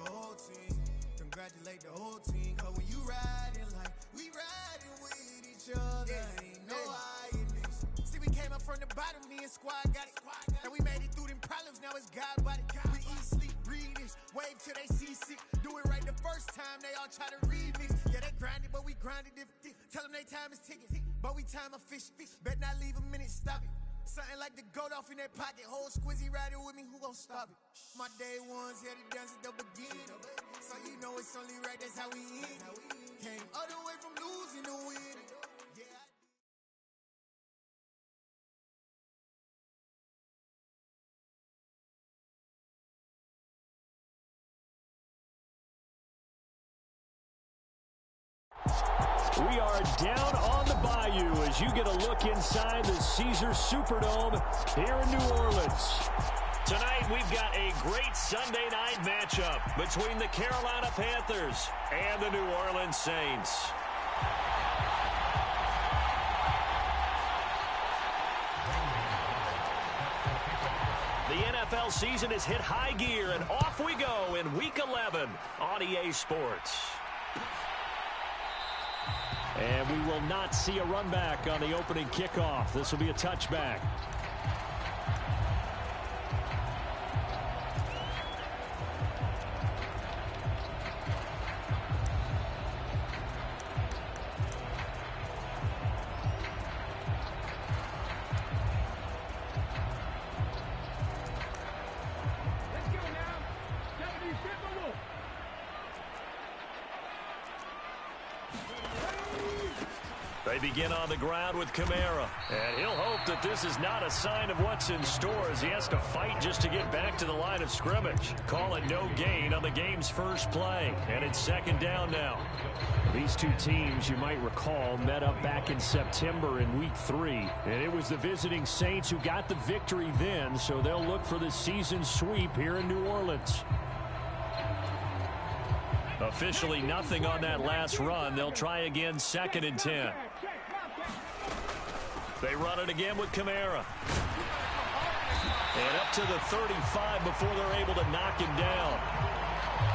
the whole team. Congratulate the whole team. Cause when you riding like we riding with each other, ain't no hiding. See, we came up from the bottom, me and squad got it. And we made it through them problems, now it's God body. We eat, sleep, breathe this, wave till they see sick. Do it right the first time, they all try to remix. Yeah, they grinded, but we grinded different. Tell them they time is ticking, but we time a fish. Bet not leave a minute, stop it. Something like the goat off in that pocket. Whole squizzy riding with me, who gon' stop it? My day ones here to dance at the beginning. So you know it's only right, that's how we end. Came all the way from losing to winning. Yeah. We are down on the bayou as you get a look inside the Caesars Superdome here in New Orleans. Tonight we've got a great Sunday night matchup between the Carolina Panthers and the New Orleans Saints. The NFL season has hit high gear, and off we go in Week 11 on EA Sports. And we will not see a run back on the opening kickoff. This will be a touchback. They begin on the ground with Kamara, and he'll hope that this is not a sign of what's in store as he has to fight just to get back to the line of scrimmage. Call it no gain on the game's first play, and it's second down now. These two teams, you might recall, met up back in September in Week 3, and it was the visiting Saints who got the victory then, so they'll look for the season sweep here in New Orleans. Officially nothing on that last run. They'll try again, 2nd and 10. They run it again with Kamara. And up to the 35 before they're able to knock him down.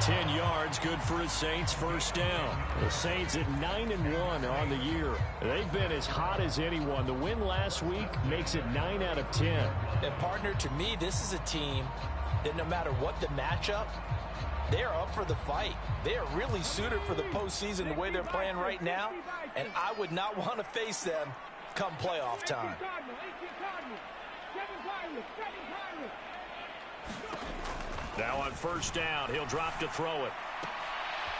10 yards, good for his Saints, first down. The Saints at 9-1 on the year. They've been as hot as anyone. The win last week makes it 9 out of 10. And partner, to me, this is a team that no matter what the matchup, they're up for the fight. They are really suited for the postseason the way they're playing right now, and I would not want to face them come playoff time. Now on first down, he'll drop to throw it.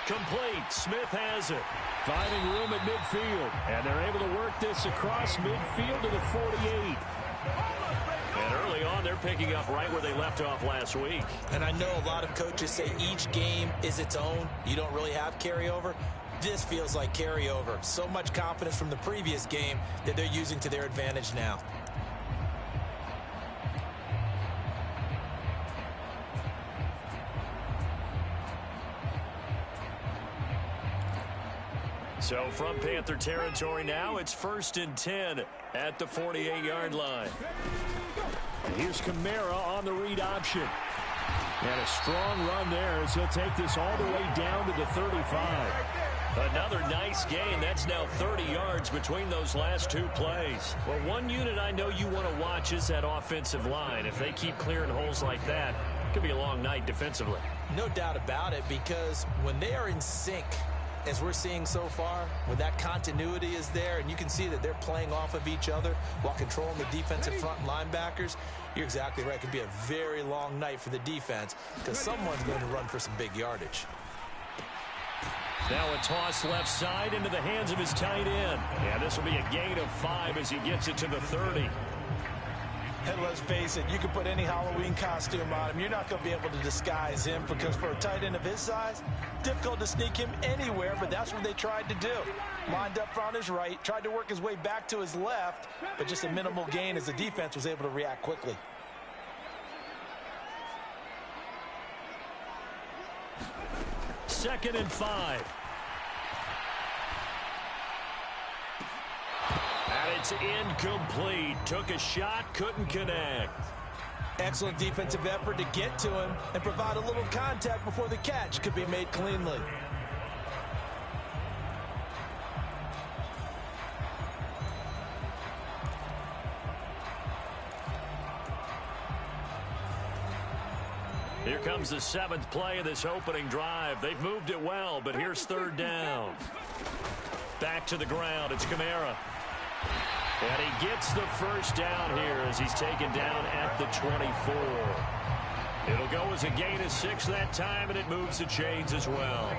Complete. Smith has it. Finding room at midfield, and they're able to work this across midfield to the 48. And early on, they're picking up right where they left off last week. And I know a lot of coaches say each game is its own. You don't really have carryover. This feels like carryover. So much confidence from the previous game that they're using to their advantage now. So from Panther territory now, it's 1st and 10 at the 48-yard line. And here's Kamara on the read option. And a strong run there as he'll take this all the way down to the 35. Another nice gain. That's now 30 yards between those last two plays. Well, one unit I know you want to watch is that offensive line. If they keep clearing holes like that, it could be a long night defensively. No doubt about it, because when they are in sync, as we're seeing so far, when that continuity is there and you can see that they're playing off of each other while controlling the defensive front linebackers, you're exactly right. It could be a very long night for the defense because someone's going to run for some big yardage. Now a toss left side into the hands of his tight end. Yeah, this will be a gain of 5 as he gets it to the 30. And let's face it, you can put any Halloween costume on him. You're not going to be able to disguise him because for a tight end of his size, difficult to sneak him anywhere, but that's what they tried to do. Lined up on his right, tried to work his way back to his left, but just a minimal gain as the defense was able to react quickly. Second and 5. And it's incomplete. Took a shot, couldn't connect. Excellent defensive effort to get to him and provide a little contact before the catch could be made cleanly. Here comes the 7th play of this opening drive. They've moved it well, but here's 3rd down. Back to the ground. It's Kamara. And he gets the first down here as he's taken down at the 24. It'll go as a gain of 6 that time, and it moves the chains as well.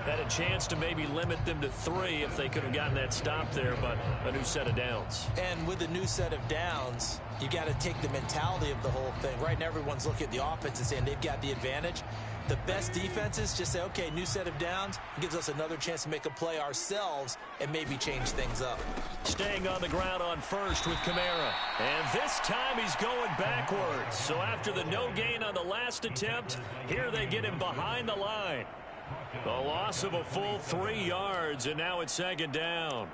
Had a chance to maybe limit them to 3 if they could have gotten that stop there, but a new set of downs. And with a new set of downs, you got to take the mentality of the whole thing. Right now, everyone's looking at the offense and saying they've got the advantage. The best defenses just say, okay, new set of downs. It gives us another chance to make a play ourselves and maybe change things up. Staying on the ground on first with Kamara. And this time he's going backwards. So after the no gain on the last attempt, here they get him behind the line. A loss of a full 3 yards, and now it's 2nd down.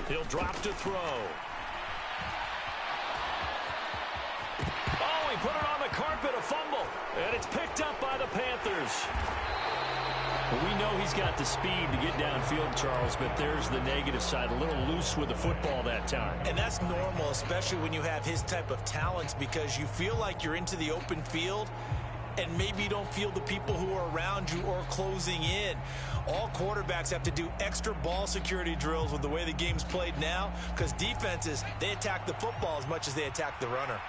He'll drop to throw. Oh, he put it on the carpet, a fumble. And it's picked up by the Panthers. We know he's got the speed to get downfield, Charles, but there's the negative side. A little loose with the football that time. And that's normal, especially when you have his type of talents, because you feel like you're into the open field and maybe you don't feel the people who are around you or closing in. All quarterbacks have to do extra ball security drills with the way the game's played now, because defenses, they attack the football as much as they attack the runner.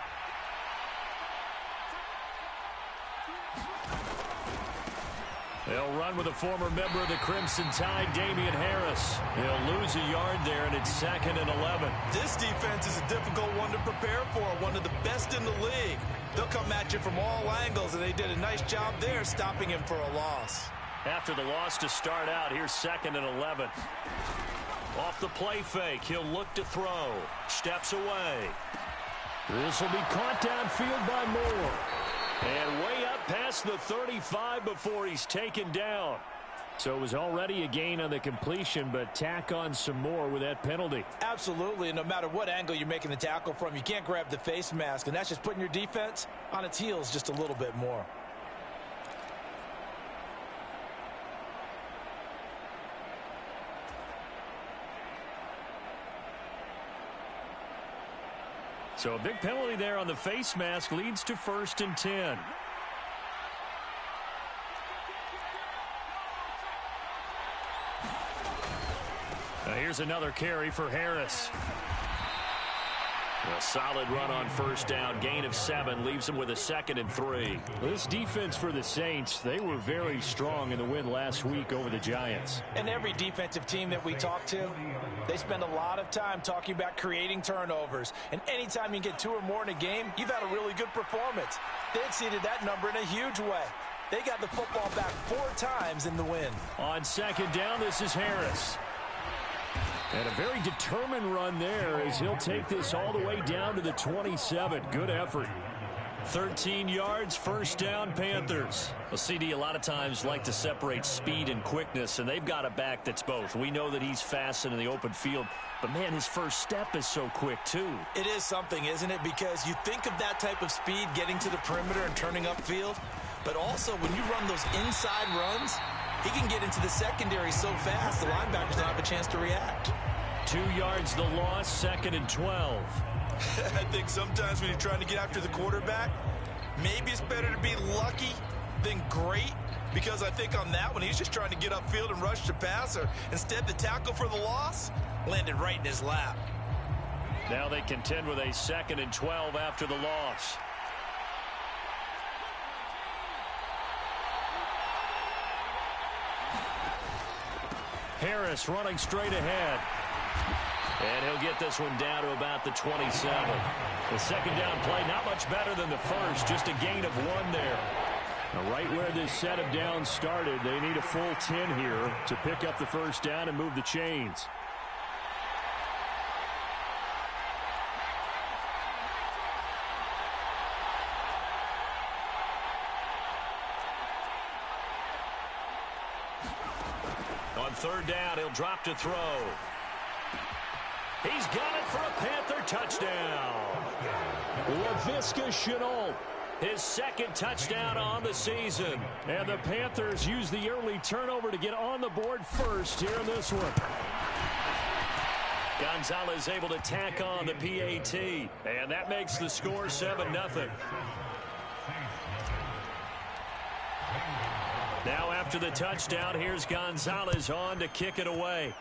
They'll run with a former member of the Crimson Tide, Damian Harris. They'll lose a yard there, and it's 2nd and 11. This defense is a difficult one to prepare for, one of the best in the league. They'll come at you from all angles, and they did a nice job there stopping him for a loss. After the loss to start out, here's 2nd and 11. Off the play fake, he'll look to throw. Steps away. This will be caught downfield by Moore. And way up past the 35 before he's taken down. So it was already a gain on the completion, but tack on some more with that penalty. Absolutely, and no matter what angle you're making the tackle from, you can't grab the face mask, and that's just putting your defense on its heels just a little bit more. So a big penalty there on the face mask leads to 1st and 10. Now here's another carry for Harris. A solid run on 1st down. Gain of 7 leaves them with a 2nd and 3. This defense for the Saints, they were very strong in the win last week over the Giants. And every defensive team that we talk to, they spend a lot of time talking about creating turnovers. And anytime you get 2 or more in a game, you've had a really good performance. They exceeded that number in a huge way. They got the football back 4 times in the win. On 2nd down, this is Harris. And a very determined run there as he'll take this all the way down to the 27. Good effort. 13 yards, 1st down, Panthers. Well, CD a lot of times like to separate speed and quickness, and they've got a back that's both. We know that he's fast in the open field, but, man, his first step is so quick, too. It is something, isn't it? Because you think of that type of speed getting to the perimeter and turning upfield, but also when you run those inside runs, he can get into the secondary so fast the linebackers don't have a chance to react. 2 yards the loss, 2nd and 12. I think sometimes when you're trying to get after the quarterback, maybe it's better to be lucky than great, because I think on that one he's just trying to get upfield and rush the passer. Instead, the tackle for the loss landed right in his lap. Now they contend with a 2nd and 12 after the loss. Harris running straight ahead. And he'll get this one down to about the 27. The 2nd down play, not much better than the first, just a gain of 1 there. Now, right where this set of downs started, they need a full 10 here to pick up the 1st down and move the chains. On third down, he'll drop to throw. He's got it for a Panther touchdown. Laviska Shenault, his second touchdown on the season. And the Panthers use the early turnover to get on the board first here in this one. Gonzalez able to tack on the PAT, and that makes the score 7-0. Now after the touchdown, here's Gonzalez on to kick it away.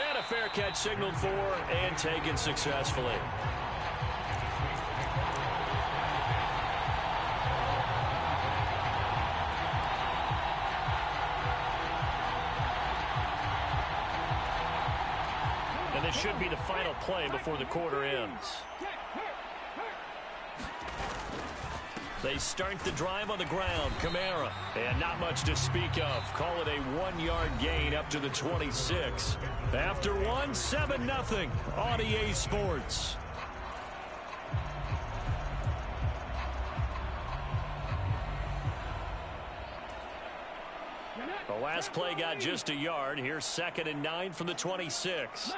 And a fair catch signaled for and taken successfully. And this should be the final play before the quarter ends. They start the drive on the ground. Kamara. And not much to speak of. Call it a 1-yard gain up to the 26. After one, 7-0 on EA Sports. The last play got just a yard. Here's 2nd and 9 from the 26.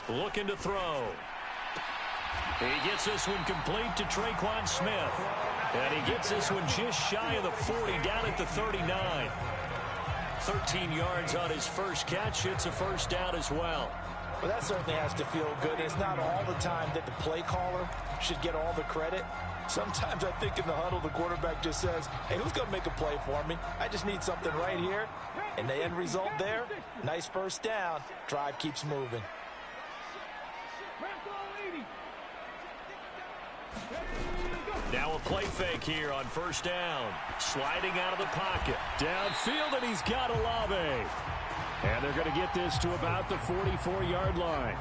Looking to throw. He gets this one complete to Traquan Smith. And he gets this one just shy of the 40, down at the 39. 13 yards on his first catch. It's a first down as well. Well, that certainly has to feel good. It's not all the time that the play caller should get all the credit. Sometimes I think in the huddle, the quarterback just says, hey, who's going to make a play for me? I just need something right here. And the end result there, nice first down. Drive keeps moving. Now a play fake here on first down. Sliding out of the pocket. Downfield, and he's got Olave. And they're going to get this to about the 44-yard line.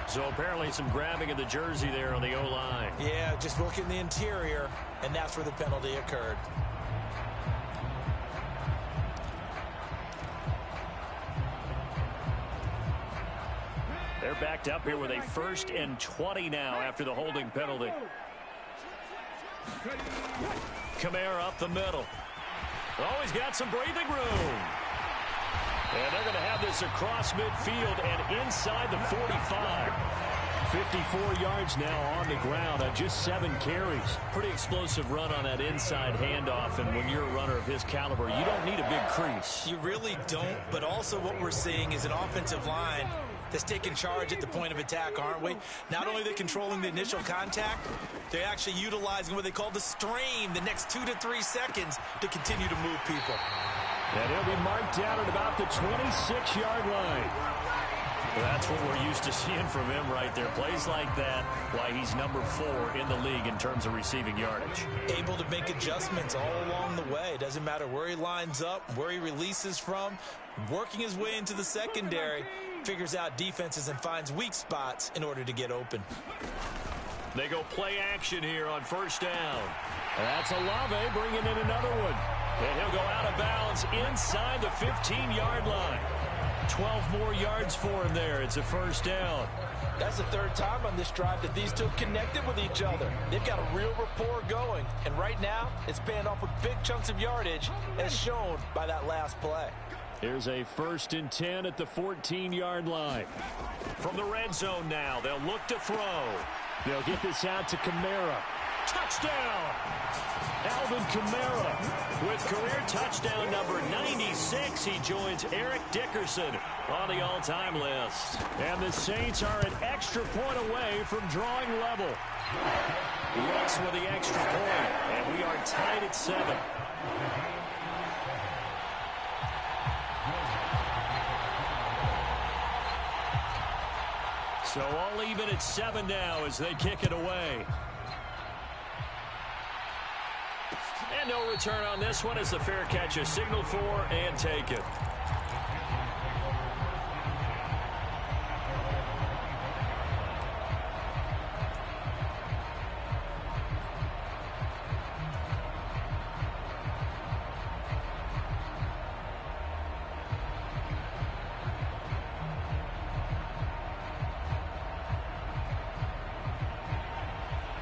So apparently some grabbing of the jersey there on the O-line. Yeah, just look in the interior, and that's where the penalty occurred. They're backed up here with a 1st and 20 now after the holding penalty. Kamara up the middle. Oh, he's got some breathing room. And they're going to have this across midfield and inside the 45. 54 yards now on the ground on just 7 carries. Pretty explosive run on that inside handoff, and when you're a runner of his caliber, you don't need a big crease. You really don't, but also what we're seeing is an offensive line that's taking charge at the point of attack, aren't we? Not only are they controlling the initial contact, they're actually utilizing what they call the strain, the next 2 to 3 seconds to continue to move people. And he'll be marked down at about the 26-yard line. That's what we're used to seeing from him right there. Plays like that, why he's number 4 in the league in terms of receiving yardage. Able to make adjustments all along the way. Doesn't matter where he lines up, where he releases from, working his way into the secondary, figures out defenses and finds weak spots in order to get open. They go play action here on first down. That's Olave bringing in another one. And he'll go out of bounds inside the 15-yard line. 12 more yards for him there. It's a first down. That's the 3rd time on this drive that these two connected with each other. They've got a real rapport going. And right now, it's paying off with big chunks of yardage, as shown by that last play. Here's a 1st and 10 at the 14-yard line. From the red zone now, they'll look to throw. They'll get this out to Kamara. Touchdown! Alvin Kamara with career touchdown number 96. He joins Eric Dickerson on the all-time list. And the Saints are an extra point away from drawing level. Looks with the extra point, and we are tied at 7. So all even at 7 now as they kick it away. And no return on this one as the fair catch is signaled for and taken.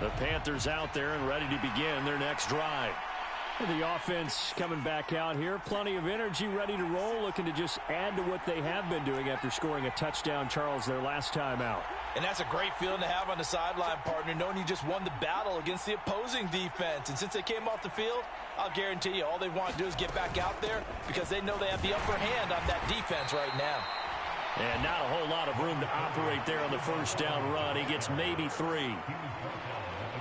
The Panthers out there and ready to begin their next drive. The offense coming back out here. Plenty of energy, ready to roll, looking to just add to what they have been doing after scoring a touchdown, Charles, their last time out. And that's a great feeling to have on the sideline, partner, knowing you just won the battle against the opposing defense. And since they came off the field, I'll guarantee you all they want to do is get back out there because they know they have the upper hand on that defense right now. And not a whole lot of room to operate there on the first down run. He gets maybe 3.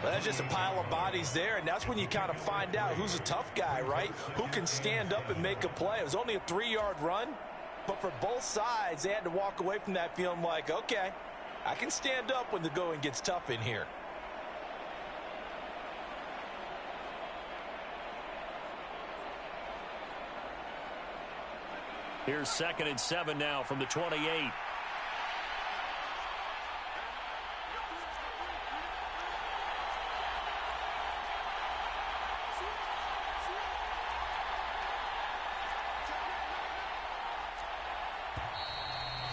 But that's just a pile of bodies there, and that's when you kind of find out who's a tough guy, right? Who can stand up and make a play. It was only a 3-yard run, but for both sides, they had to walk away from that feeling like, okay, I can stand up when the going gets tough in here. Here's 2nd and 7 now from the 28.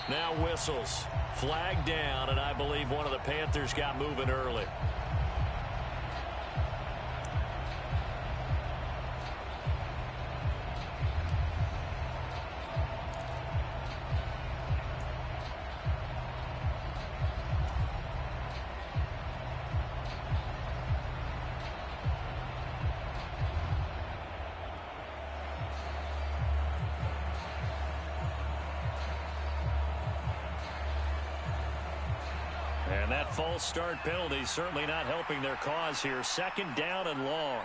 Now whistles. Flag down, and I believe one of the Panthers got moving early. And that false start penalty certainly not helping their cause here. 2nd down and long.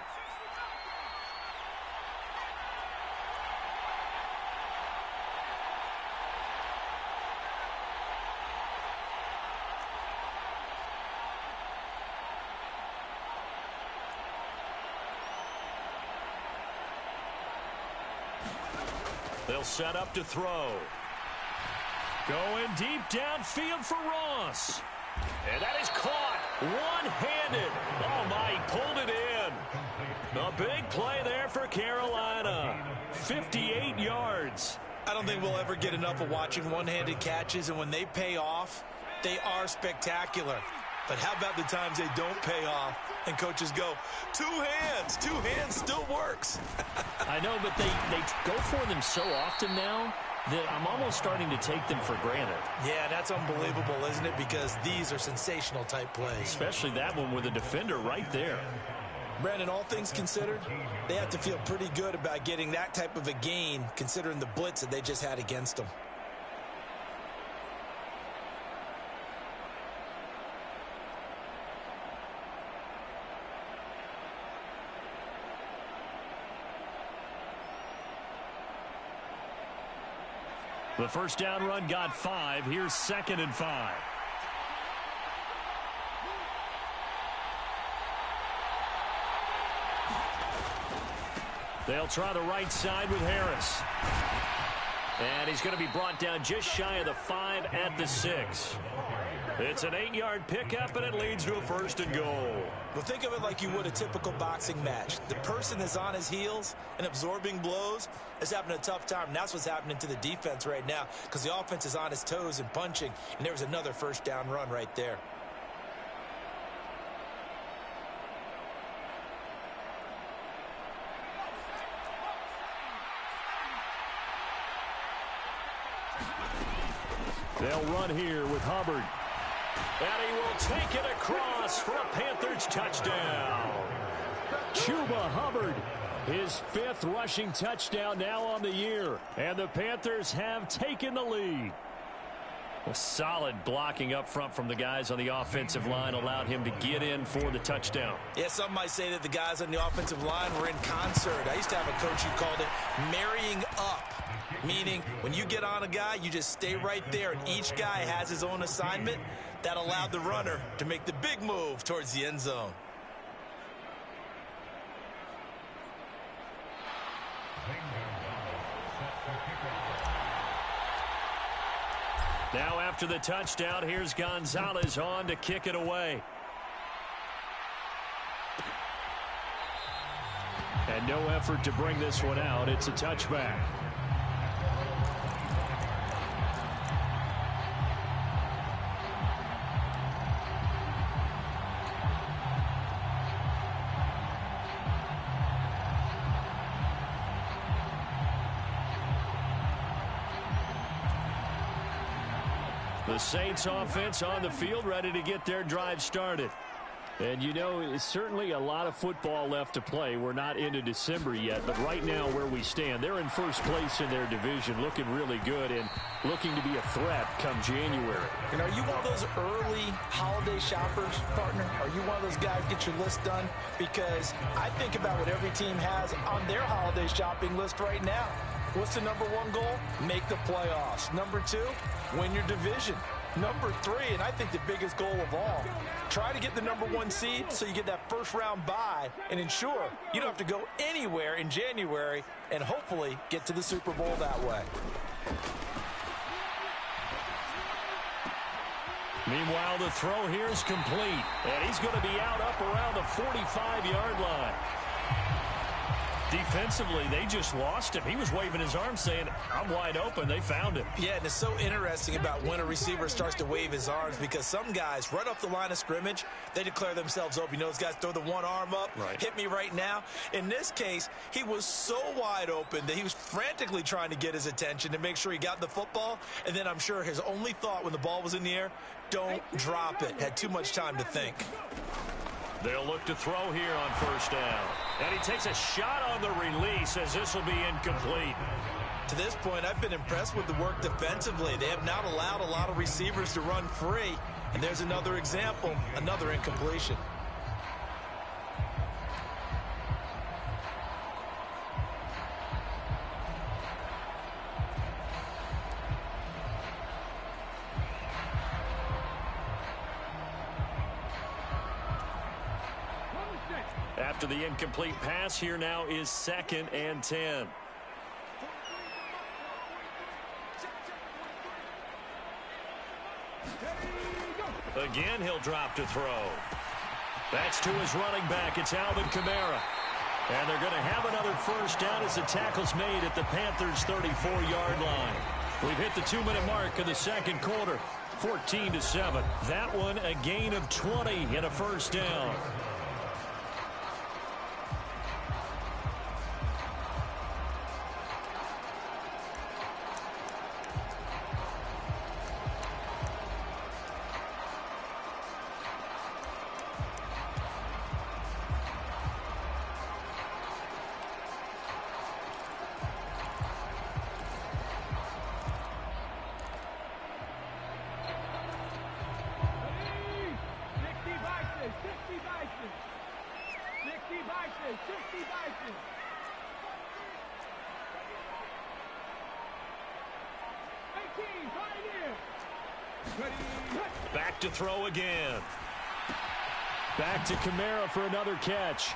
They'll set up to throw. Going deep downfield for Ross. And that is caught one-handed. Oh, my, he pulled it in. A big play there for Carolina. 58 yards. I don't think we'll ever get enough of watching one-handed catches, and when they pay off, they are spectacular. But how about the times they don't pay off and coaches go, 2 hands, 2 hands still works. I know, but they go for them so often now that I'm almost starting to take them for granted. Yeah, that's unbelievable, isn't it? Because these are sensational type plays. Especially that one with a defender right there. Brandon, all things considered, they have to feel pretty good about getting that type of a gain considering the blitz that they just had against them. The first down run got 5. Here's 2nd and 5. They'll try the right side with Harris. And he's going to be brought down just shy of the 5 at the 6. It's an 8-yard pickup, and it leads to a 1st and goal. Well, think of it like you would a typical boxing match. The person that's on his heels and absorbing blows is having a tough time. And that's what's happening to the defense right now because the offense is on his toes and punching. And there was another first down run right there. They'll run here with Hubbard. And he will take it across for a Panthers touchdown. Chuba Hubbard, his 5th rushing touchdown now on the year. And the Panthers have taken the lead. A solid blocking up front from the guys on the offensive line allowed him to get in for the touchdown. Yeah, some might say that the guys on the offensive line were in concert. I used to have a coach who called it marrying up. Meaning, when you get on a guy, you just stay right there, and each guy has his own assignment. That allowed the runner to make the big move towards the end zone. Now after the touchdown, here's Gonzalez on to kick it away. And no effort to bring this one out. It's a touchback. The Saints offense on the field, ready to get their drive started. And, you know, it's certainly a lot of football left to play. We're not into December yet, but right now where we stand, they're in first place in their division, looking really good and looking to be a threat come January. And are you one of those early holiday shoppers, partner? Are you one of those guys get your list done? Because I think about what every team has on their holiday shopping list right now. What's the number one goal? Make the playoffs. Number two, win your division. Number three, and I think the biggest goal of all, try to get the number one seed so you get that first round bye and ensure you don't have to go anywhere in January and hopefully get to the Super Bowl that way. Meanwhile, the throw here is complete, and he's going to be out up around the 45-yard line. Defensively, they just lost him. He was waving his arms saying, I'm wide open. They found him. Yeah, and it's so interesting about when a receiver starts to wave his arms because some guys, right off the line of scrimmage, they declare themselves open. You know, those guys throw the one arm up, hit me right now. In this case, he was so wide open that he was frantically trying to get his attention to make sure he got the football. And then I'm sure his only thought when the ball was in the air, don't drop it. Had too much time to think. They'll look to throw here on first down. And he takes a shot on the release as this will be incomplete. To this point, I've been impressed with the work defensively. They have not allowed a lot of receivers to run free. And there's another example, another incompletion. After the incomplete pass, here now is 2nd and 10. Again, he'll drop to throw. That's to his running back. It's Alvin Kamara. And they're going to have another first down as the tackle's made at the Panthers' 34-yard line. We've hit the 2-minute mark of the second quarter, 14-7. That one a gain of 20 and a first down. Back to throw again. Back to Kamara for another catch.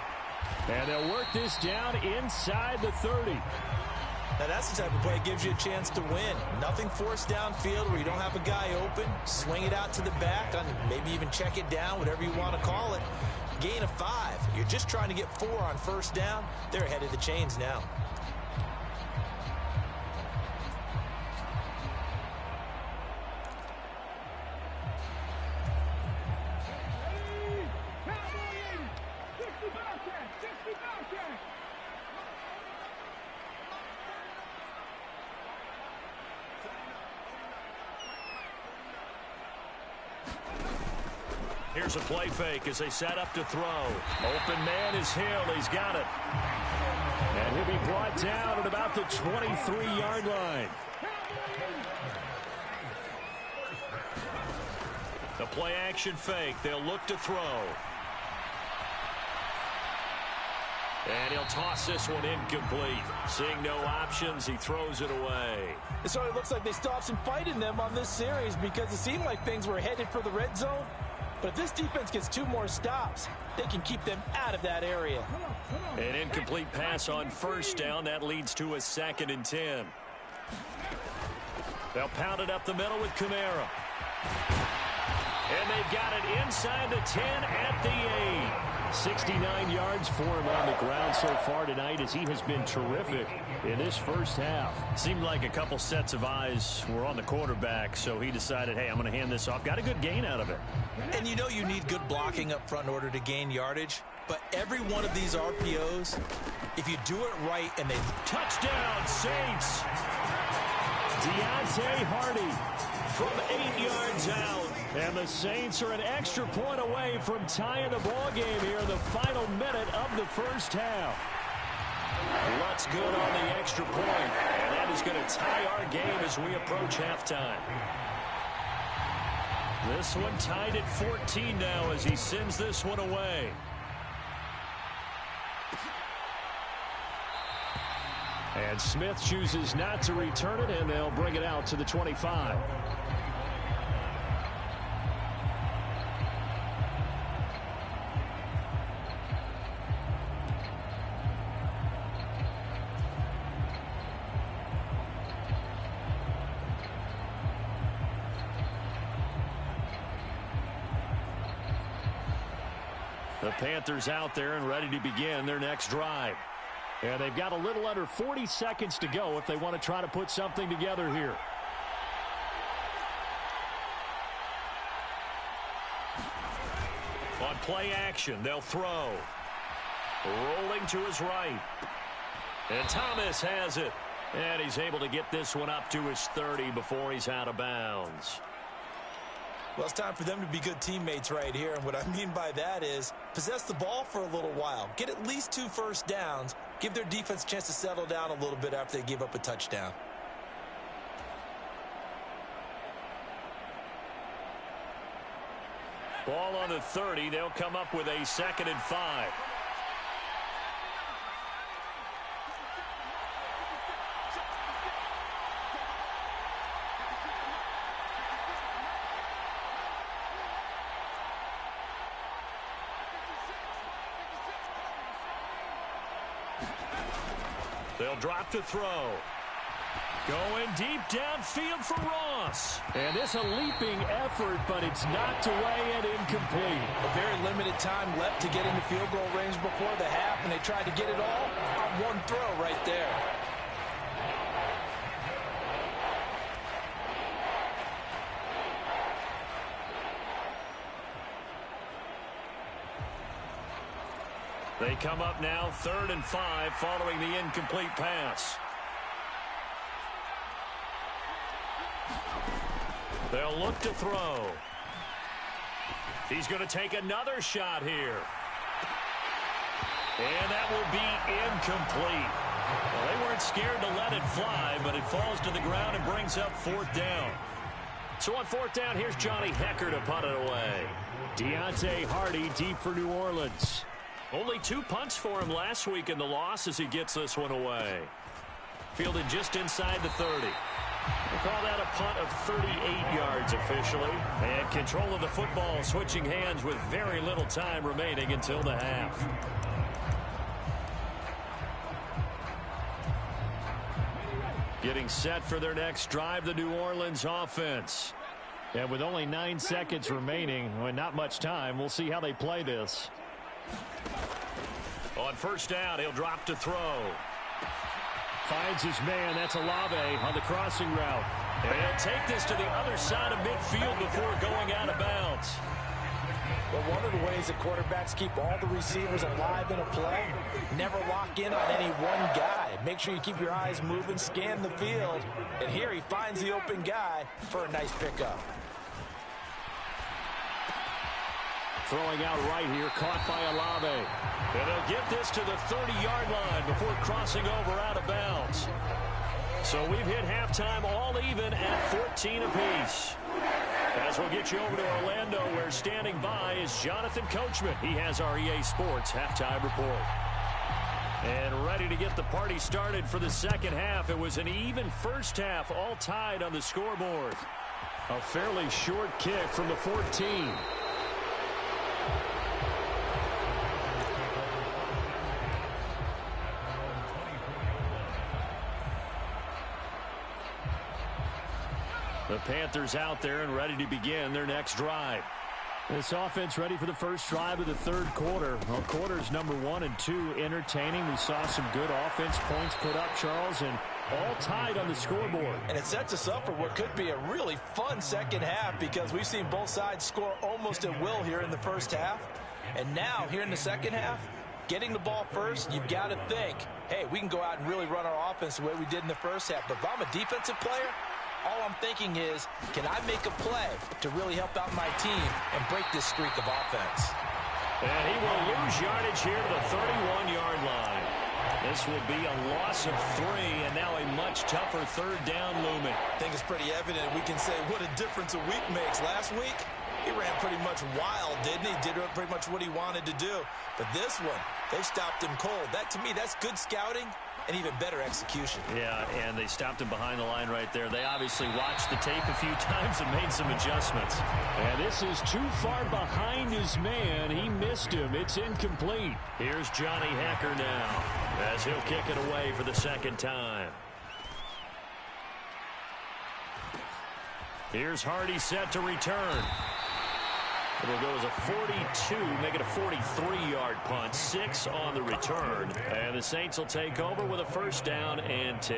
And they'll work this down inside the 30. Now that's the type of play that gives you a chance to win. Nothing forced downfield where you don't have a guy open. Swing it out to the back, maybe even check it down, whatever you want to call it. Gain of 5. You're just trying to get 4 on first down. They're ahead of the chains now. Here's a play fake as they set up to throw. Open man is Hill. He's got it. And he'll be brought down at about the 23-yard line. The play action fake. They'll look to throw. And he'll toss this one incomplete. Seeing no options, he throws it away. It sort of looks like they stopped some fight in them on this series because it seemed like things were headed for the red zone. But if this defense gets 2 more stops, they can keep them out of that area. An incomplete pass on first down. That leads to a 2nd and 10. They'll pound it up the middle with Kamara. And they've got it inside the 10 at the 8. 69 yards for him on the ground so far tonight as he has been terrific in this first half. Seemed like a couple sets of eyes were on the quarterback, so he decided, hey, I'm going to hand this off. Got a good gain out of it. And you know you need good blocking up front in order to gain yardage. But every one of these RPOs, if you do it right and they... Touchdown, Saints! Deontay Hardy from 8 yards out. And the Saints are an extra point away from tying the ball game here in the final minute of the first half. Lutz good on the extra point, and that is going to tie our game as we approach halftime. This one tied at 14 now as he sends this one away. And Smith chooses not to return it, and they'll bring it out to the 25. The Panthers out there and ready to begin their next drive. And they've got a little under 40 seconds to go if they want to try to put something together here. On play action, they'll throw. Rolling to his right. And Thomas has it. And he's able to get this one up to his 30 before he's out of bounds. Well, it's time for them to be good teammates right here. And what I mean by that is possess the ball for a little while. Get at least 2 first downs. Give their defense a chance to settle down a little bit after they give up a touchdown. Ball on the 30. They'll come up with a 2nd and 5. They'll drop to throw. Going deep downfield for Ross. And it's a leaping effort, but it's knocked away and incomplete. A very limited time left to get into field goal range before the half, and they tried to get it all on one throw right there. They come up now 3rd and 5 following the incomplete pass. They'll look to throw. He's going to take another shot here. And that will be incomplete. Well, they weren't scared to let it fly, but it falls to the ground and brings up 4th down. So on 4th down, here's Johnny Hecker to punt it away. Deontay Hardy deep for New Orleans. Only 2 punts for him last week in the loss as he gets this one away. Fielded just inside the 30. We'll call that a punt of 38 yards officially. And control of the football switching hands with very little time remaining until the half. Getting set for their next drive, the New Orleans offense. And with only 9 seconds remaining, well, not much time, we'll see how they play this. On 1st down, he'll drop to throw. Finds his man. That's Olave on the crossing route. And he'll take this to the other side of midfield before going out of bounds. Well, one of the ways that quarterbacks keep all the receivers alive in a play, never lock in on any one guy. Make sure you keep your eyes moving, scan the field. And here he finds the open guy for a nice pickup. Throwing out right here, caught by Olave. And they'll get this to the 30-yard line before crossing over out of bounds. So we've hit halftime all even at 14 apiece. As we'll get you over to Orlando, where standing by is Jonathan Coachman. He has our EA Sports halftime report. And ready to get the party started for the second half. It was an even first half, all tied on the scoreboard. A fairly short kick from the 14. The Panthers out there and ready to begin their next drive. This offense ready for the first drive of the 3rd quarter. Well, quarters number 1 and 2 entertaining. We saw some good offense points put up, Charles, and all tied on the scoreboard. And it sets us up for what could be a really fun second half because we've seen both sides score almost at will here in the first half. And now, here in the second half, getting the ball first, you've got to think, hey, we can go out and really run our offense the way we did in the first half. But if I'm a defensive player, All I'm thinking is, can I make a play to really help out my team and break this streak of offense? And he will lose yardage here to the 31-yard line. This will be a loss of 3, and now a much tougher third down looming. I think it's pretty evident. We can say what a difference a week makes. Last week, he ran pretty much wild, didn't he? Did pretty much what he wanted to do. But this one, they stopped him cold. That, to me, that's good scouting and even better execution. Yeah, and they stopped him behind the line right there. They obviously watched the tape a few times and made some adjustments. And this is too far behind his man. He missed him. It's incomplete. Here's Johnny Hecker now as he'll kick it away for the second time. Here's Hardy set to return. It'll go as a 42, make it a 43-yard punt, 6 on the return. And the Saints will take over with a first down and 10.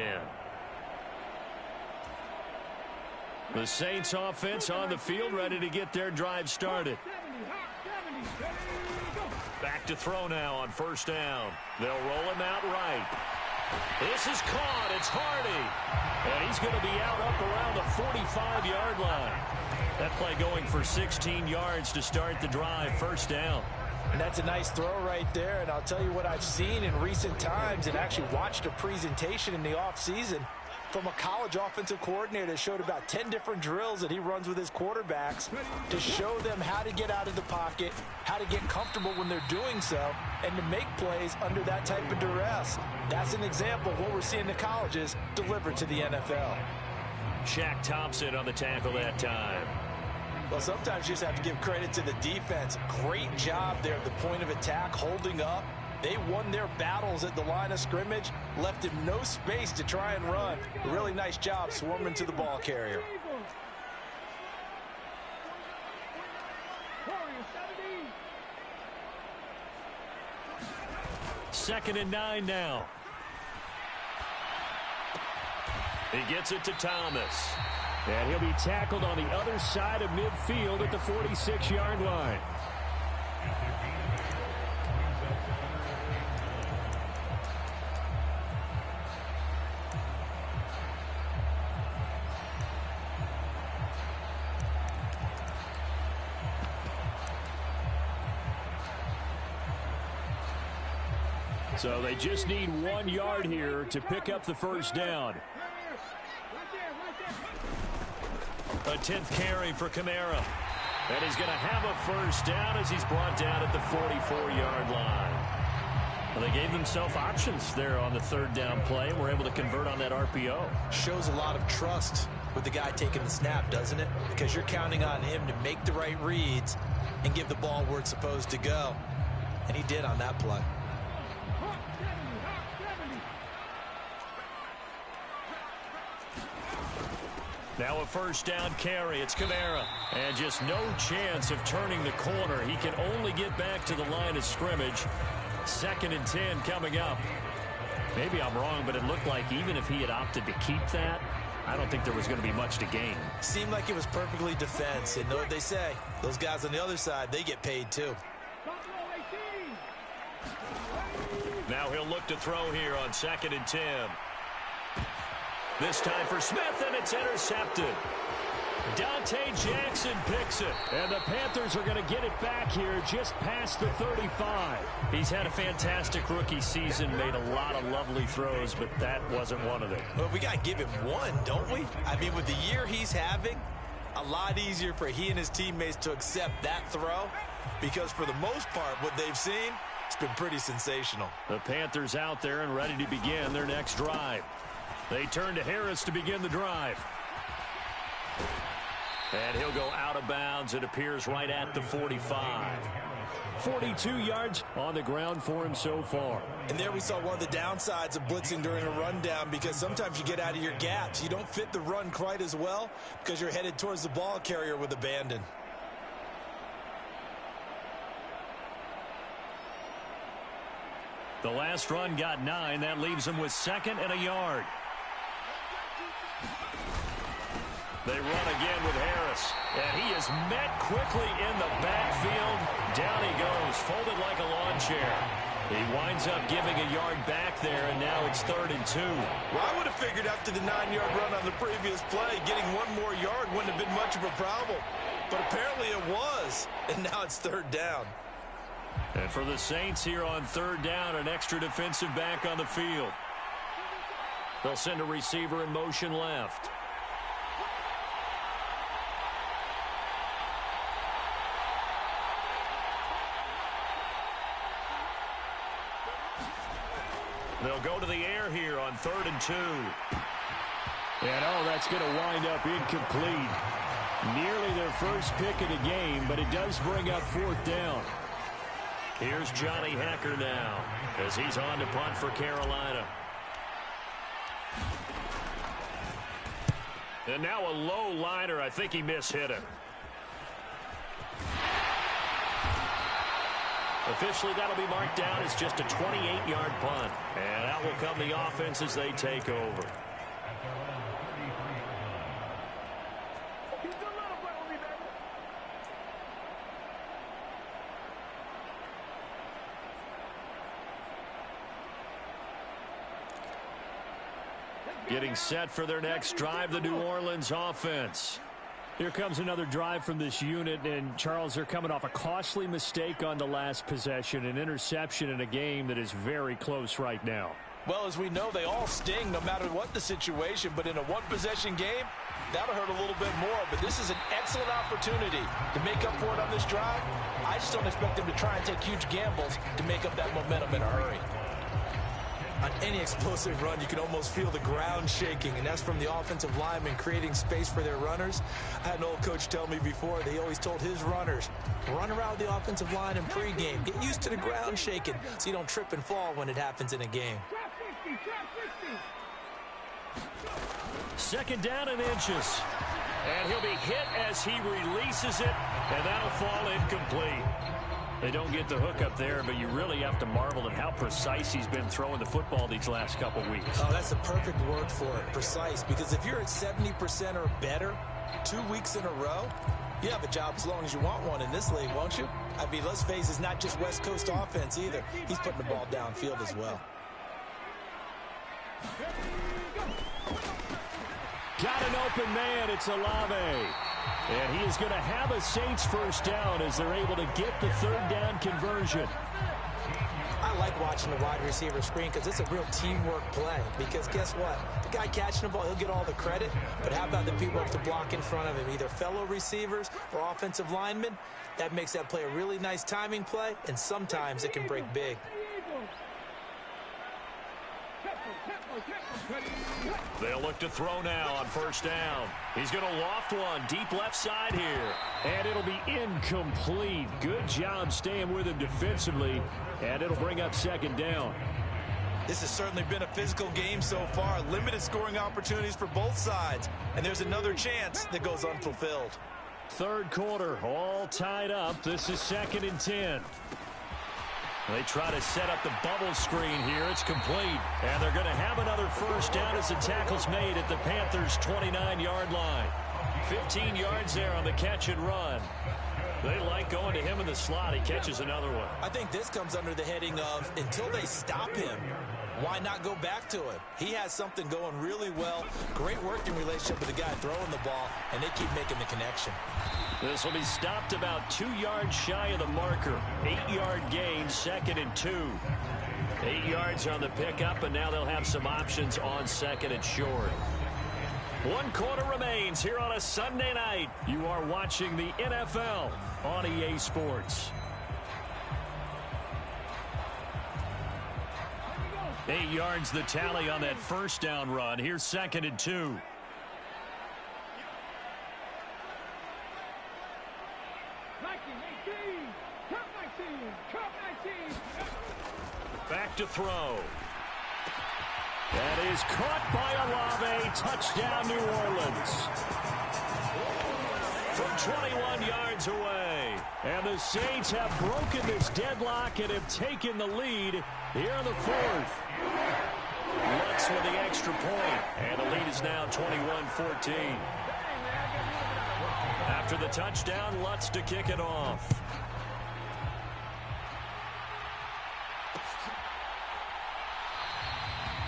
The Saints offense on the field, ready to get their drive started. Back to throw now on first down. They'll roll him out right. This is caught. It's Hardy. And he's going to be out up around the 45-yard line. That play going for 16 yards to start the drive. First down. And that's a nice throw right there. And I'll tell you what I've seen in recent times and actually watched a presentation in the offseason from a college offensive coordinator that showed about 10 different drills that he runs with his quarterbacks to show them how to get out of the pocket, how to get comfortable when they're doing so, and to make plays under that type of duress. That's an example of what we're seeing the colleges deliver to the NFL. Shaq Thompson on the tackle that time. Well, sometimes you just have to give credit to the defense. Great job there at the point of attack, holding up. They won their battles at the line of scrimmage, left him no space to try and run. A really nice job swarming to the ball carrier. Second and 9 now. He gets it to Thomas. And he'll be tackled on the other side of midfield at the 46-yard line. So they just need 1 yard here to pick up the first down. A 10th carry for Kamara. And he's going to have a first down as he's brought down at the 44-yard line. Well, they gave themselves options there on the third down play and were able to convert on that RPO. Shows a lot of trust with the guy taking the snap, doesn't it? Because you're counting on him to make the right reads and give the ball where it's supposed to go. And he did on that play. Now a first down carry. It's Kamara. And just no chance of turning the corner. He can only get back to the line of scrimmage. Second and 10 coming up. Maybe I'm wrong, but it looked like even if he had opted to keep that, I don't think there was going to be much to gain. Seemed like it was perfectly defense. And know what they say? Those guys on the other side, they get paid too. Now he'll look to throw here on second and 10. This time for Smith, and it's intercepted. Dante Jackson picks it. And the Panthers are going to get it back here just past the 35. He's had a fantastic rookie season, made a lot of lovely throws, but that wasn't one of them. Well, we got to give him one, don't we? I mean, with the year he's having, a lot easier for he and his teammates to accept that throw because for the most part, what they've seen, it's been pretty sensational. The Panthers out there and ready to begin their next drive. They turn to Harris to begin the drive. And he'll go out of bounds. It appears right at the 45. 42 yards on the ground for him so far. And there we saw one of the downsides of blitzing during a rundown because sometimes you get out of your gaps. You don't fit the run quite as well because you're headed towards the ball carrier with abandon. The last run got 9. That leaves him with second and a yard. They run again with Harris. And he is met quickly in the backfield. Down he goes, folded like a lawn chair. He winds up giving a yard back there, and now it's 3rd and 2. Well, I would have figured after the 9-yard run on the previous play, getting one more yard wouldn't have been much of a problem. But apparently it was, and now it's third down. And for the Saints here on third down, an extra defensive back on the field. They'll send a receiver in motion left. They'll go to the air here on 3rd and 2. And, that's going to wind up incomplete. Nearly their first pick of the game, but it does bring up 4th down. Here's Johnny Hecker now as he's on to punt for Carolina. And now a low liner. I think he mishit it. Officially, that'll be marked down as just a 28-yard punt. And out will come the offense as they take over. Getting set for their next drive, the New Orleans offense. Here comes another drive from this unit, and Charles, they're coming off a costly mistake on the last possession, an interception in a game that is very close right now. Well, as we know, they all sting no matter what the situation, but in a one-possession game, that'll hurt a little bit more. But this is an excellent opportunity to make up for it on this drive. I just don't expect them to try and take huge gambles to make up that momentum in a hurry. On any explosive run, you can almost feel the ground shaking, and that's from the offensive linemen creating space for their runners. I had an old coach tell me before, they always told his runners, run around the offensive line in pregame. Get used to the ground shaking so you don't trip and fall when it happens in a game. 2nd down and inches. And he'll be hit as he releases it, and that'll fall incomplete. They don't get the hook up there, but you really have to marvel at how precise he's been throwing the football these last couple weeks. Oh, that's the perfect word for it, precise. Because if you're at 70% or better 2 weeks in a row, you have a job as long as you want one in this league, won't you? I mean, let's face it, it's not just West Coast offense either. He's putting the ball downfield as well. Got an open man. It's Olave. And he is going to have a Saints first down as they're able to get the 3rd down conversion. I like watching the wide receiver screen because it's a real teamwork play. Because guess what? The guy catching the ball, he'll get all the credit. But how about the people up to block in front of him, either fellow receivers or offensive linemen? That makes that play a really nice timing play, and sometimes it can break big. They'll look to throw now on 1st down. He's going to loft one deep left side here. And it'll be incomplete. Good job staying with him defensively. And it'll bring up 2nd down. This has certainly been a physical game so far. Limited scoring opportunities for both sides. And there's another chance that goes unfulfilled. 3rd quarter, all tied up. This is 2nd and 10. They try to set up the bubble screen here. It's complete. And they're going to have another first down as the tackle's made at the Panthers' 29-yard line. 15 yards there on the catch and run. They like going to him in the slot. He catches another one. I think this comes under the heading of until they stop him, why not go back to him? He has something going really well. Great working relationship with the guy throwing the ball, and they keep making the connection. This will be stopped about 2 yards shy of the marker. 8-yard gain, 2nd and 2. 8 yards on the pickup, and now they'll have some options on 2nd and short. 1 quarter remains here on a Sunday night. You are watching the NFL on EA Sports. 8 yards the tally on that first down run. Here's 2nd and 2. Back to throw. That is caught by Olave. Touchdown, New Orleans. From 21 yards away. And the Saints have broken this deadlock and have taken the lead here in the 4th. Lutz with the extra point. And the lead is now 21-14. After the touchdown, Lutz to kick it off.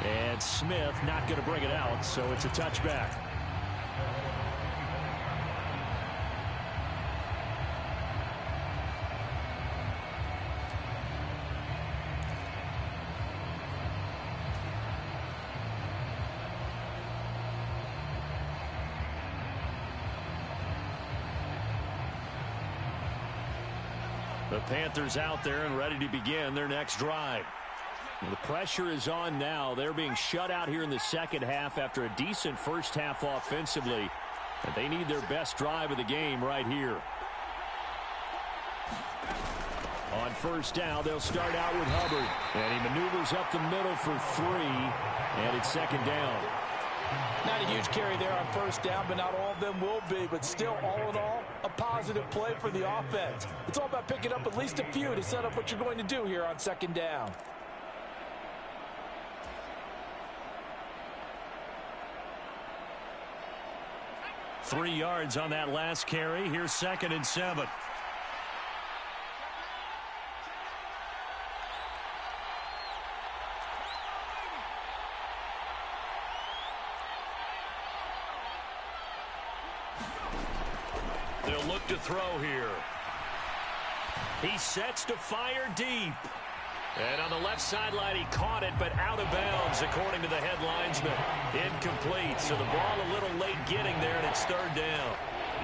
And Smith not going to bring it out, so it's a touchback. The Panthers out there and ready to begin their next drive. The pressure is on now. They're being shut out here in the second half after a decent first half offensively. And they need their best drive of the game right here. On first down, they'll start out with Hubbard. And he maneuvers up the middle for 3. And it's second down. Not a huge carry there on first down, but not all of them will be. But still, all in all, a positive play for the offense. It's all about picking up at least a few to set up what you're going to do here on second down. Three yards on that last carry. Here's 2nd and 7. They'll look to throw here. He sets to fire deep. And on the left sideline, he caught it, but out of bounds, according to the head linesman. Incomplete, so the ball a little late getting there, and it's third down.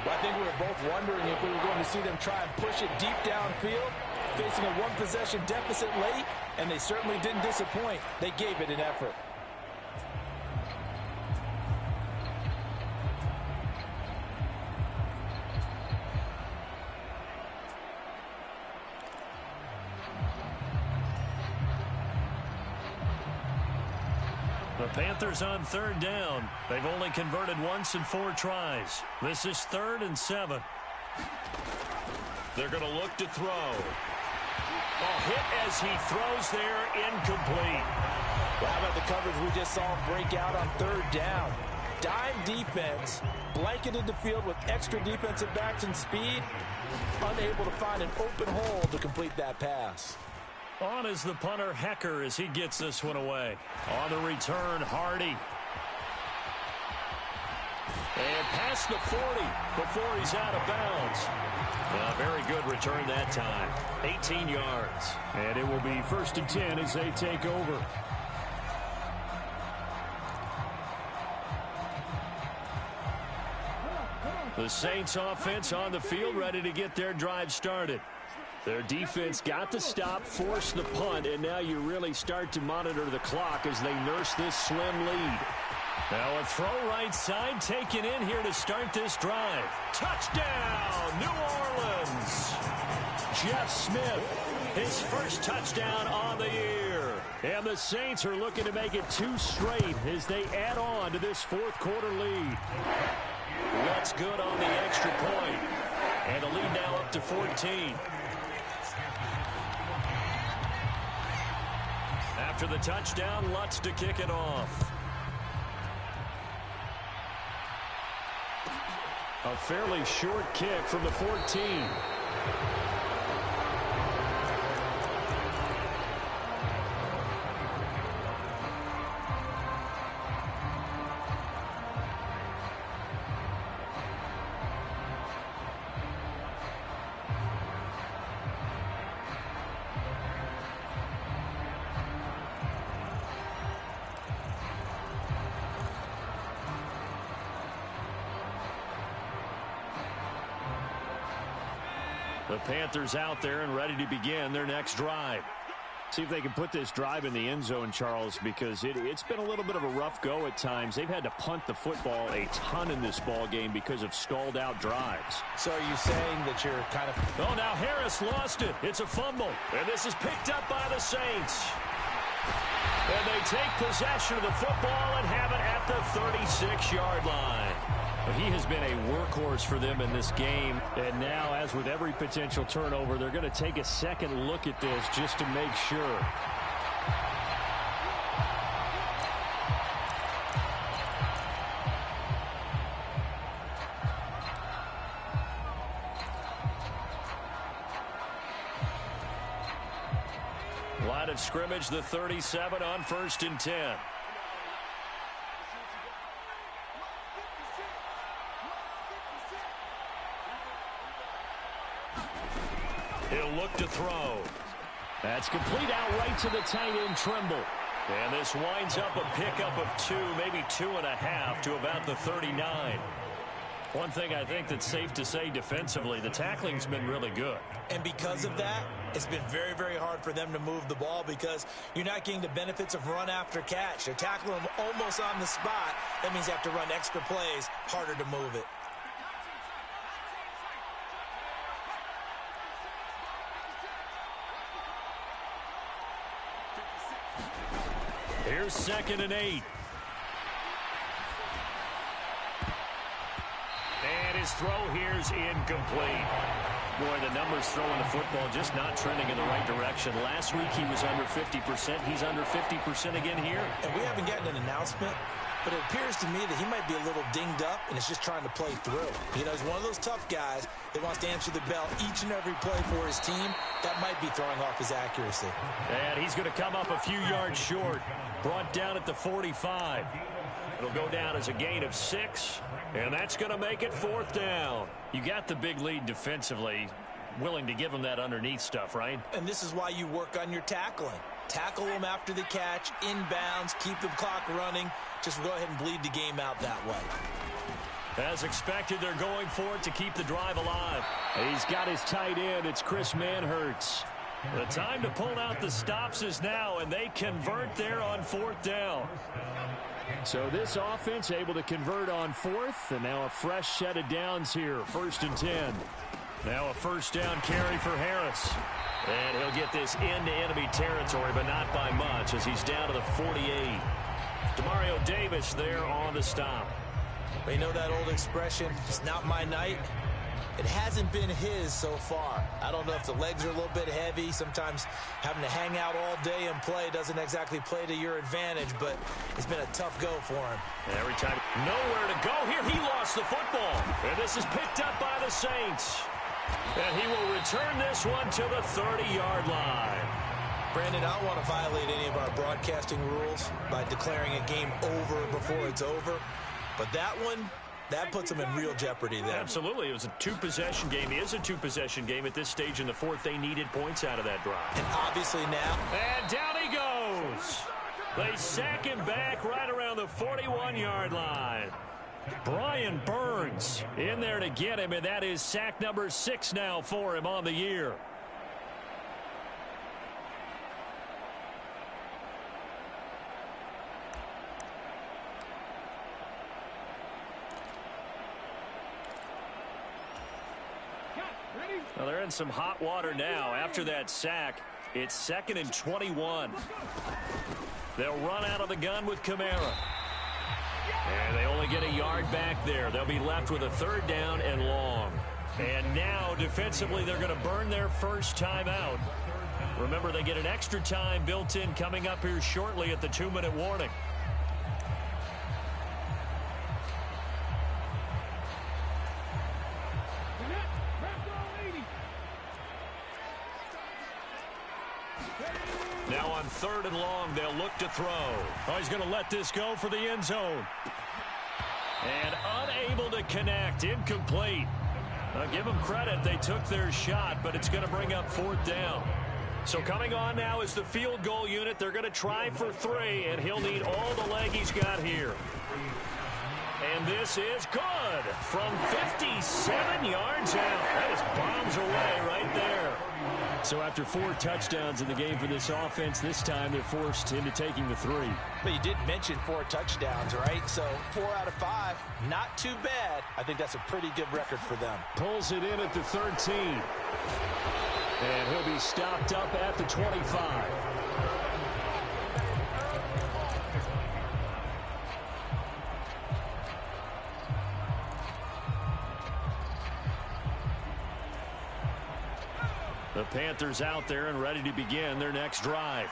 Well, I think we were both wondering if we were going to see them try and push it deep downfield, facing a one-possession deficit late, and they certainly didn't disappoint. They gave it an effort. The Panthers on third down. They've only converted once in 4 tries. This is 3rd and 7. They're going to look to throw. Hit as he throws there, incomplete. Well, how about the coverage we just saw break out on third down? Dime defense, blanketed the field with extra defensive backs and speed, unable to find an open hole to complete that pass. On is the punter, Hecker, as he gets this one away. On the return, Hardy. And past the 40 before he's out of bounds. Very good return that time. 18 yards. And it will be 1st and 10 as they take over. The Saints offense on the field, ready to get their drive started. Their defense got the stop, forced the punt, and now you really start to monitor the clock as they nurse this slim lead. Now a throw right side taken in here to start this drive. Touchdown, New Orleans! Jeff Smith, his first touchdown on the year. And the Saints are looking to make it 2 straight as they add on to this 4th quarter lead. What's good on the extra point? And the lead now up to 14. After the touchdown, Lutz to kick it off. A fairly short kick from the 14. The Panthers out there and ready to begin their next drive. See if they can put this drive in the end zone, Charles, because it's been a little bit of a rough go at times. They've had to punt the football a ton in this ball game because of stalled out drives. So are you saying that you're kind of... Oh, now Harris lost it. It's a fumble. And this is picked up by the Saints. And they take possession of the football and have it at the 36-yard line. He has been a workhorse for them in this game. And now, as with every potential turnover, they're going to take a second look at this just to make sure. Line of scrimmage, the 37 on 1st and 10. He'll look to throw. That's complete out right to the tight end, Trimble. And this winds up a pickup of 2, maybe 2.5 to about the 39. One thing I think that's safe to say defensively, the tackling's been really good. And because of that, it's been very, very hard for them to move the ball because you're not getting the benefits of run after catch. They're tackling them almost on the spot. That means you have to run extra plays, harder to move it. Here's 2nd and 8. And his throw here's incomplete. Boy, the numbers throwing the football just not trending in the right direction. Last week he was under 50%. He's under 50% again here. And we haven't gotten an announcement, but it appears to me that he might be a little dinged up and is just trying to play through. You know, he's one of those tough guys that wants to answer the bell each and every play for his team. That might be throwing off his accuracy. And he's going to come up a few yards short. Brought down at the 45. It'll go down as a gain of 6, and that's going to make it 4th down. You got the big lead defensively, willing to give him that underneath stuff, right? And this is why you work on your tackling. Tackle them after the catch, inbounds, keep the clock running. Just go ahead and bleed the game out that way. As expected, they're going for it to keep the drive alive. He's got his tight end. It's Chris Manhertz. The time to pull out the stops is now, and they convert there on 4th down. So this offense able to convert on 4th, and now a fresh set of downs here, 1st and 10. Now a 1st down carry for Harris. And he'll get this into enemy territory, but not by much, as he's down to the 48. Demario Davis there on the stop. But you know that old expression, it's not my night? It hasn't been his so far. I don't know if the legs are a little bit heavy. Sometimes having to hang out all day and play doesn't exactly play to your advantage, but it's been a tough go for him. And every time, nowhere to go here. He lost the football. And this is picked up by the Saints. And he will return this one to the 30-yard line. Brandon, I don't want to violate any of our broadcasting rules by declaring a game over before it's over, but that one, that puts them in real jeopardy there. Absolutely. It was a 2-possession game. It is a 2-possession game at this stage in the 4th. They needed points out of that drive. And obviously now. And down he goes. They sack him back right around the 41-yard line. Brian Burns in there to get him, and that is sack number 6 now for him on the year. Well, they're in some hot water now. After that sack, it's 2nd and 21. They'll run out of the gun with Kamara. And they only get a yard back there. They'll be left with a 3rd down and long. And now, defensively, they're going to burn their first timeout. Remember, they get an extra time built in coming up here shortly at the 2-minute warning. Now on 3rd and long, they'll look to throw. Oh, he's going to let this go for the end zone. And unable to connect, incomplete. I'll give them credit, they took their shot, but it's going to bring up 4th down. So coming on now is the field goal unit. They're going to try for 3, and he'll need all the leg he's got here. And this is good from 57 yards out. That is bombs away right there. So after 4 touchdowns in the game for this offense, this time they're forced into taking the 3. But you did mention 4 touchdowns, right? So 4 out of 5, not too bad. I think that's a pretty good record for them. Pulls it in at the 13. And he'll be stopped up at the 25. The Panthers out there and ready to begin their next drive.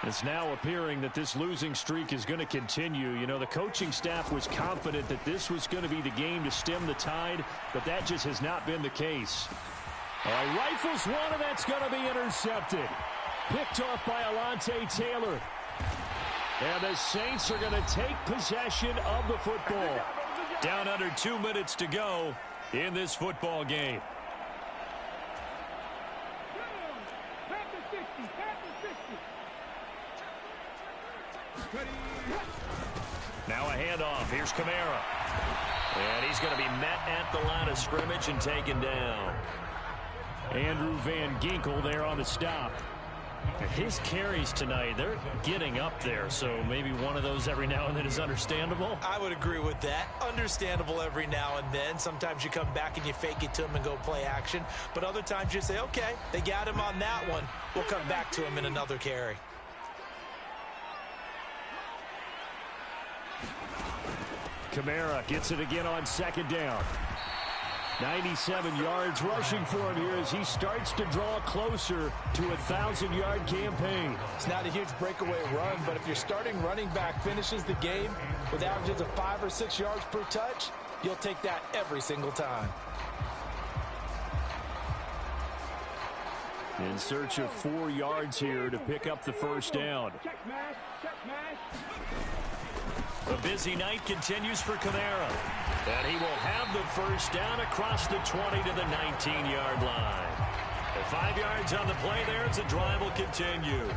It's now appearing that this losing streak is going to continue. You know, the coaching staff was confident that this was going to be the game to stem the tide, but that just has not been the case. Rifles one, and that's going to be intercepted. Picked off by Alontae Taylor. And the Saints are going to take possession of the football. Down under 2 minutes to go in this football game. Now a handoff. Here's Kamara. And he's going to be met at the line of scrimmage and taken down. Andrew Van Ginkel there on the stop. His carries tonight, they're getting up there, so maybe one of those every now and then is understandable. I would agree with that. Understandable every now and then. Sometimes you come back and you fake it to him and go play action. But other times you say, okay, they got him on that one. We'll come back to him in another carry. Kamara gets it again on second down. 97 yards rushing for him here as he starts to draw closer to a 1,000-yard campaign. It's not a huge breakaway run, but if your starting running back finishes the game with averages of 5 or 6 yards per touch, you'll take that every single time. In search of 4 yards here to pick up the first down. The busy night continues for Kamara. And he will have the first down across the 20 to the 19-yard line. And 5 yards on the play there as the drive will continue.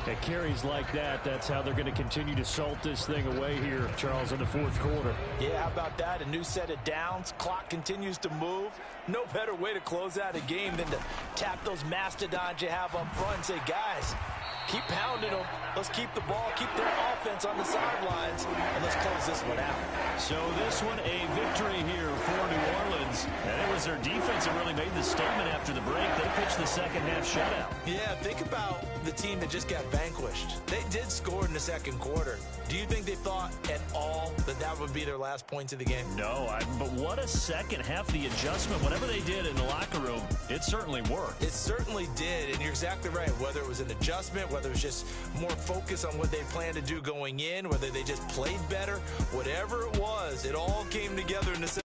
At carries like that, that's how they're going to continue to salt this thing away here, Charles, in the fourth quarter. Yeah, how about that? A new set of downs. Clock continues to move. No better way to close out a game than to tap those mastodons you have up front and say, guys, keep pounding them. Let's keep the ball, keep their offense on the sidelines, and let's close this one out. So this one a victory here for New Orleans. And it was their defense that really made the statement after the break. They pitched the second half shutout. Yeah, think about the team that just got vanquished. They did score in the second quarter. Do you think they thought at all that that would be their last points of the game? No, but what a second half. The adjustment, whatever they did in the locker room, it certainly worked. It certainly did, and you're exactly right. Whether it was an adjustment, whether it was just more focus on what they planned to do going in, whether they just played better, whatever it was, it all came together in the